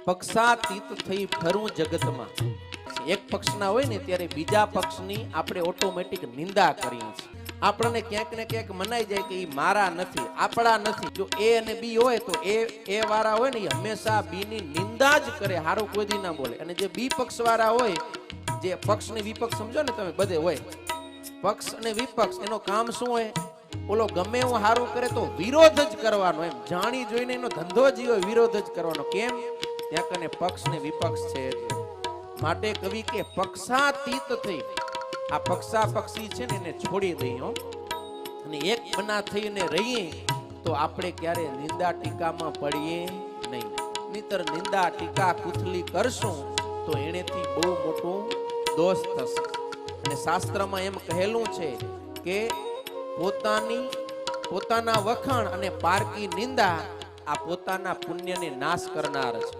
પક્ષાતીત થઈ ફરું જગતમાં. એક પક્ષના હોય ને ત્યારે બીજા પક્ષની આપણે ઓટોમેટિક નિંદા કરીએ છીએ. આપણને ક્યાંક ને ક્યાંક મનાઈ જાય કે એ મારા નથી, આપણા નથી. જો એ અને બી હોય તો એ વાળા હોય ને એ હંમેશા બી ની નિંદા જ કરે, હારું કોઈ દી ના બોલે. અને જે બી પક્ષ વાળા હોય, જે પક્ષ ને વિપક્ષ સમજો ને તમે, બધે હોય પક્ષ અને વિપક્ષ, એનો કામ શું હોય? ઓલો ગમે એવું હારું કરે તો વિરોધ જ કરવાનો, એમ જાણી જોઈને એનો ધંધો જ હોય વિરોધ જ કરવાનો. કેમ? ત્યાં કને પક્ષ ને વિપક્ષ છે એટલે. માટે કવિ કે પક્ષાતીત થઈ, આ પક્ષા પક્ષી છે ને એને છોડી દઈએ અને એક બના થઈને રહીએ તો આપણે ક્યારે નિંદા ટીકામાં પડીએ નહીં. નહીતર નિંદા ટીકા કુથલી કરશું તો એનેથી બહુ મોટું દોષ થશે. અને શાસ્ત્રમાં એમ કહેલું છે કે પોતાના વખાણ અને પારકી નિંદા આ પોતાના પુણ્યને નાશ કરનાર છે.